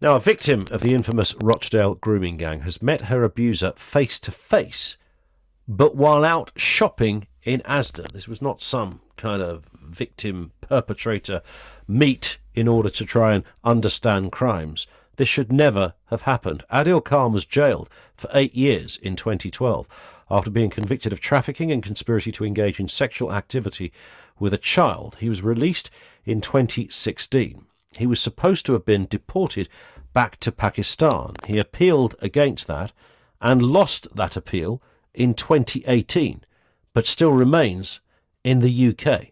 Now, a victim of the infamous Rochdale grooming gang has met her abuser face to face, but while out shopping in ASDA. This was not some kind of victim perpetrator meet in order to try and understand crimes. This should never have happened. Adil Khan was jailed for 8 years in 2012 after being convicted of trafficking and conspiracy to engage in sexual activity with a child. He was released in 2016. He was supposed to have been deported back to Pakistan. He appealed against that and lost that appeal in 2018, but still remains in the UK.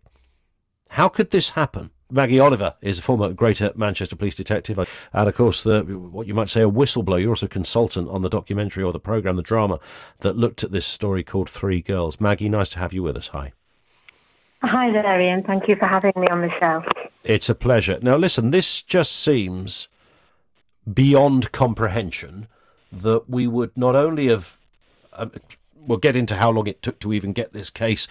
How could this happen? Maggie Oliver is a former Greater Manchester police detective and, of course, what you might say a whistleblower. You're also a consultant on the documentary or the programme, the drama, that looked at this story called Three Girls. Maggie, nice to have you with us. Hi. Hi there, Ian. Thank you for having me on the show. It's a pleasure. Now, listen, this just seems beyond comprehension that we would not only have... we'll get into how long it took to even get this case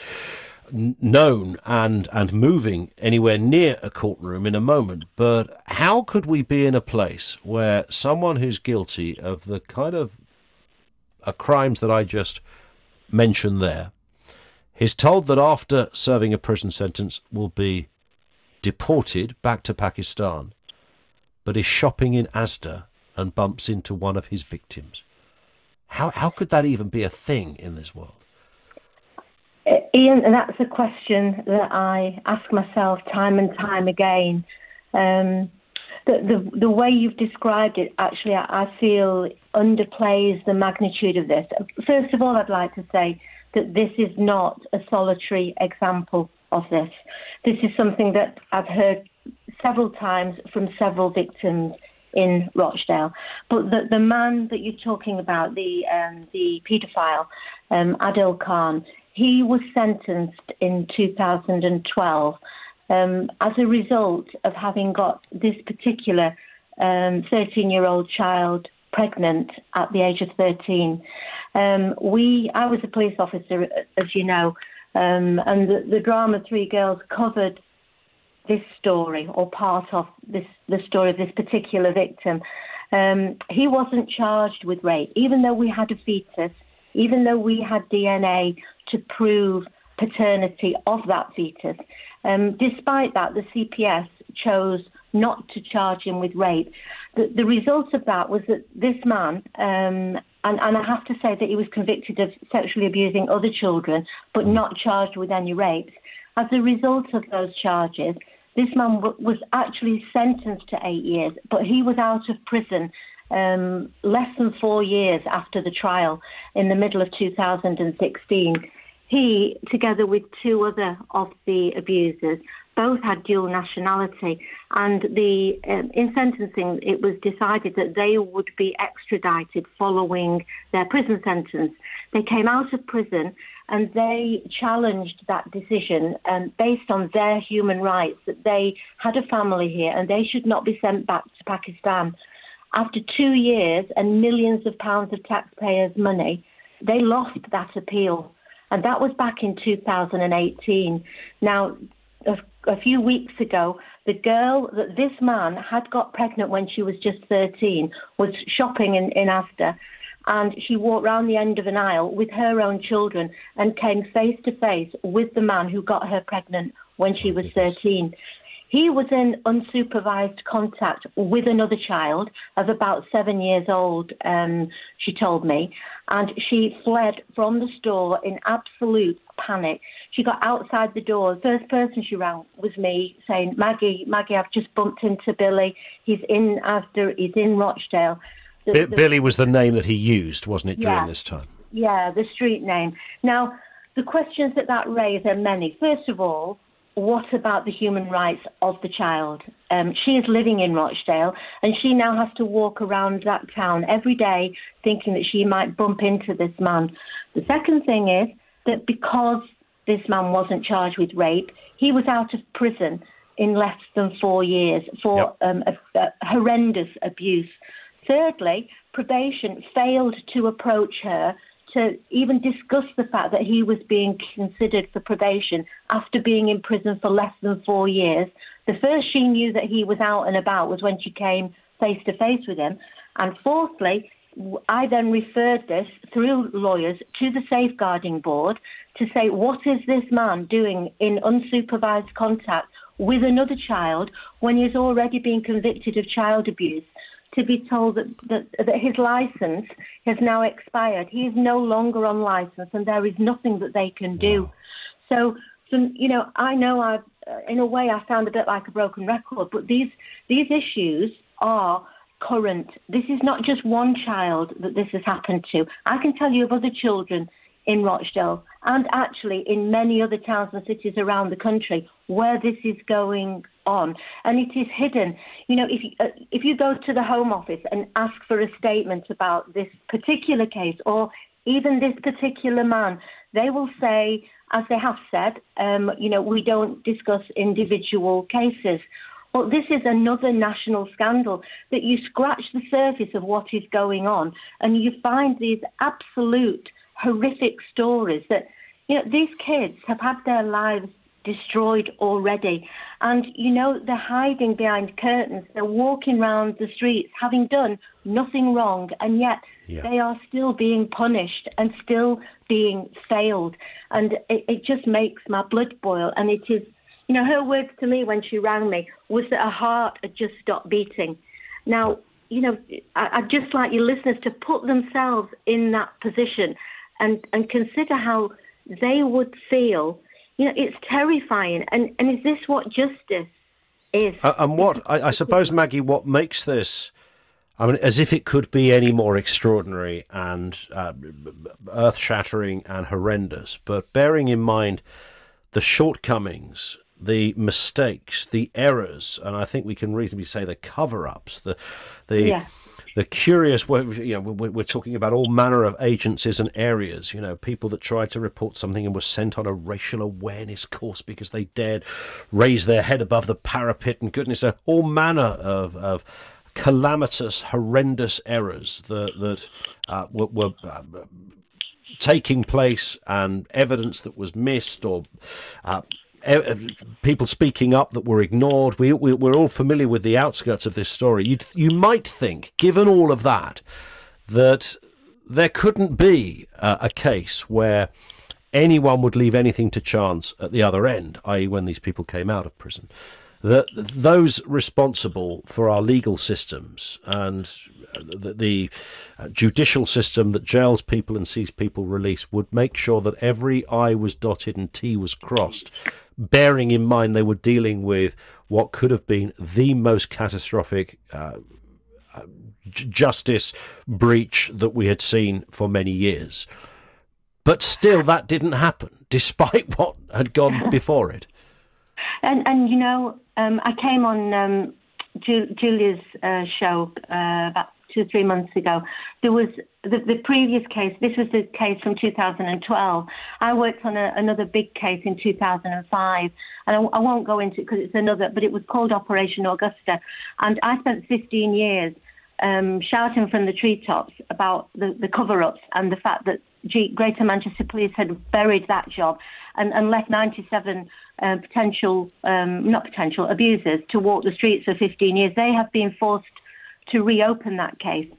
known and moving anywhere near a courtroom in a moment, but how could we be in a place where someone who's guilty of the kind of crimes that I just mentioned there is told that after serving a prison sentence will be deported back to Pakistan, but is shopping in ASDA and bumps into one of his victims? How could that even be a thing in this world? Ian, that's a question that I ask myself time and time again. The way you've described it, actually, I feel underplays the magnitude of this. First of all, I'd like to say that this is not a solitary example of this. This is something that I've heard several times from several victims in Rochdale. But the man that you're talking about, the paedophile, Adil Khan, he was sentenced in 2012 as a result of having got this particular 13-year-old child pregnant at the age of 13. I was a police officer, as you know, and the drama Three Girls covered this story, or part of the story of this particular victim. He wasn't charged with rape, even though we had a fetus, even though we had DNA to prove paternity of that fetus. Despite that, the CPS chose not to charge him with rape. The result of that was that this man, and I have to say that he was convicted of sexually abusing other children, but not charged with any rapes. As a result of those charges, this man was actually sentenced to 8 years, but he was out of prison less than 4 years after the trial in the middle of 2016. He, together with two other of the abusers, both had dual nationality, and in sentencing it was decided that they would be extradited following their prison sentence. They came out of prison and they challenged that decision based on their human rights, that they had a family here and they should not be sent back to Pakistan. After 2 years and millions of pounds of taxpayers' money, they lost that appeal. And that was back in 2018. Now, a few weeks ago, the girl that this man had got pregnant when she was just 13 was shopping in ASDA, and she walked round the end of an aisle with her own children and came face to face with the man who got her pregnant when she was 13. He was in unsupervised contact with another child of about 7 years old, she told me, and she fled from the store in absolute panic. She got outside the door. The first person she rang was me, saying, Maggie, I've just bumped into Billy. He's in Asda, he's in Rochdale. Billy was the name that he used, wasn't it, during this time? Yeah, the street name. Now, the questions that raised are many. First of all, what about the human rights of the child? She is living in Rochdale, and she now has to walk around that town every day thinking that she might bump into this man. The second thing is that because this man wasn't charged with rape, he was out of prison in less than 4 years for a horrendous abuse. Thirdly, probation failed to approach her to even discuss the fact that he was being considered for probation after being in prison for less than 4 years. The first she knew that he was out and about was when she came face-to-face with him. And fourthly, I then referred this through lawyers to the safeguarding board to say, what is this man doing in unsupervised contact with another child when he's already been convicted of child abuse, to be told that his licence has now expired. He is no longer on licence and there is nothing that they can do. So you know, I know I've, in a way, I sound a bit like a broken record, but these issues are current. This is not just one child that this has happened to. I can tell you of other children in Rochdale and actually in many other towns and cities around the country where this is going on, and it is hidden. You know, if you go to the Home Office and ask for a statement about this particular case or even this particular man, they will say, as they have said, you know, we don't discuss individual cases. Well, this is another national scandal that you scratch the surface of what is going on and you find these absolute horrific stories that, you know, these kids have had their lives destroyed already. And, you know, they're hiding behind curtains. They're walking around the streets having done nothing wrong. And yet they are still being punished and still being failed. And it just makes my blood boil. And it is, you know, her words to me when she rang me was that her heart had just stopped beating. Now, you know, I'd just like your listeners to put themselves in that position and consider how they would feel. You know, it's terrifying. And is this what justice is? And what, I suppose, Maggie, what makes this, I mean, as if it could be any more extraordinary and earth-shattering and horrendous, but bearing in mind the shortcomings, the mistakes, the errors, and I think we can reasonably say the cover-ups, the curious, you know, we're talking about all manner of agencies and areas, you know, people that tried to report something and were sent on a racial awareness course because they dared raise their head above the parapet, and goodness, all manner of calamitous, horrendous errors that were taking place, and evidence that was missed, or people speaking up that were ignored. We're all familiar with the outskirts of this story. You might think, given all of that, that there couldn't be a case where anyone would leave anything to chance at the other end, i.e. when these people came out of prison. That those responsible for our legal systems and the judicial system that jails people and sees people released would make sure that every I was dotted and T was crossed, bearing in mind they were dealing with what could have been the most catastrophic justice breach that we had seen for many years. But still, that didn't happen, despite what had gone before it. And you know, I came on Julia's show about 2 or 3 months ago. There was the previous case. This was the case from 2012. I worked on another big case in 2005, and I won't go into it because it's another, but it was called Operation Augusta. And I spent 15 years shouting from the treetops about the cover-ups and the fact that Greater Manchester Police had buried that job and left 97 not potential abusers to walk the streets for 15 years. They have been forced to reopen that case.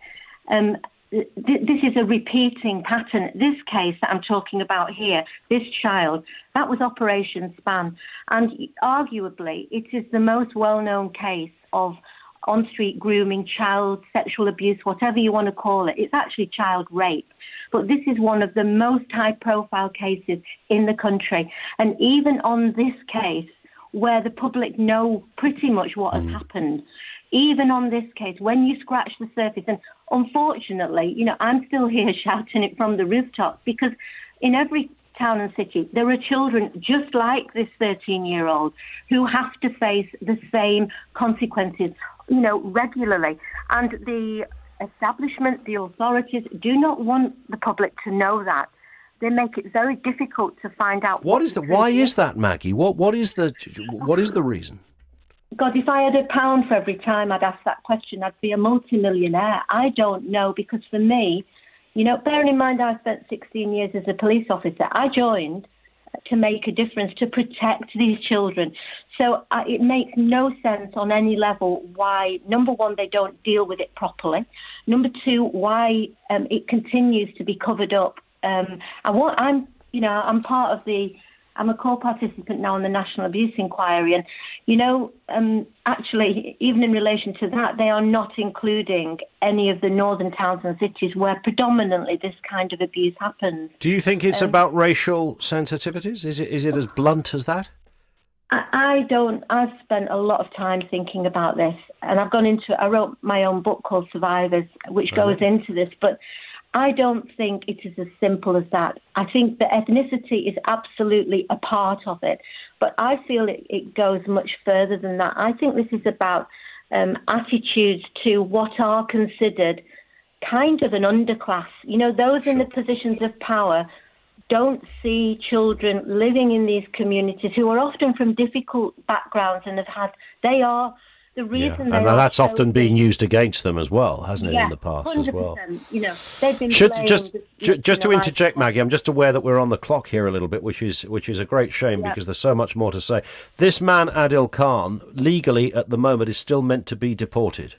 This is a repeating pattern. This case that I'm talking about here, this child, that was Operation Span. And arguably, it is the most well-known case of on-street grooming, child sexual abuse, whatever you want to call it. It's actually child rape. But this is one of the most high-profile cases in the country. And even on this case, where the public know pretty much what has happened, even on this case, when you scratch the surface, and unfortunately, you know, I'm still here shouting it from the rooftops, because in every town and city, there are children just like this 13-year-old who have to face the same consequences, you know, regularly. And the establishment, the authorities do not want the public to know that. They make it very difficult to find out. Why is that, Maggie? What is the reason? God, if I had £1 for every time I'd ask that question, I'd be a multimillionaire. I don't know, because for me, you know, bearing in mind I spent 16 years as a police officer, I joined to make a difference, to protect these children. So it makes no sense on any level why, number one, they don't deal with it properly. Number two, why it continues to be covered up. I'm a co-participant now in the National Abuse Inquiry, and, actually, even in relation to that, they are not including any of the northern towns and cities where predominantly this kind of abuse happens. Do you think it's about racial sensitivities? Is it as blunt as that? I've spent a lot of time thinking about this, and I wrote my own book called Survivors, which goes into this, but I don't think it is as simple as that. I think that ethnicity is absolutely a part of it, but I feel it goes much further than that. I think this is about attitudes to what are considered kind of an underclass. Those in the positions of power don't see children living in these communities who are often from difficult backgrounds and they are the reason. Yeah. And that's often being used against them as well, hasn't it, in the past 100%, as well? They've been just to interject, Maggie, I'm just aware that we're on the clock here a little bit, which is a great shame because there's so much more to say. This man, Adil Khan, legally at the moment is still meant to be deported.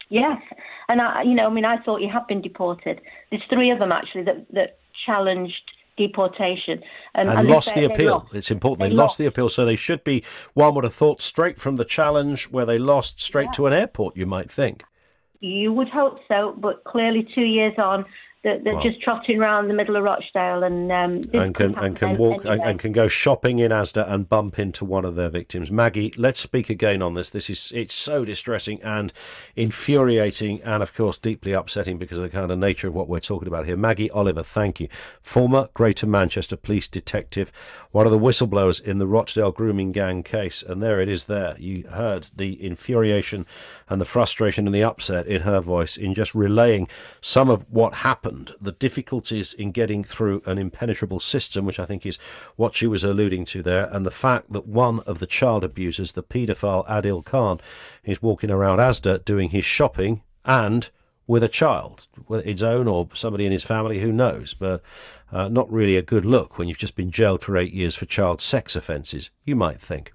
Yes, and I thought he had been deported. There's 3 of them actually that challenged deportation and lost the appeal. It's important they lost the appeal, so they should be, one would have thought, straight from the challenge where they lost straight to an airport, you might think. You would hope so, but clearly 2 years on, they're just trotting around the middle of Rochdale and can go shopping in ASDA and bump into one of their victims. Maggie, let's speak again on this. It's so distressing and infuriating, and of course deeply upsetting because of the kind of nature of what we're talking about here. Maggie Oliver, thank you. Former Greater Manchester Police detective, one of the whistleblowers in the Rochdale grooming gang case, and there it is. There you heard the infuriation and the frustration and the upset in her voice in just relaying some of what happened. The difficulties in getting through an impenetrable system, which I think is what she was alluding to there, and the fact that one of the child abusers, the paedophile Adil Khan, is walking around ASDA doing his shopping and with a child, whether his own or somebody in his family, who knows, but not really a good look when you've just been jailed for 8 years for child sex offences, you might think.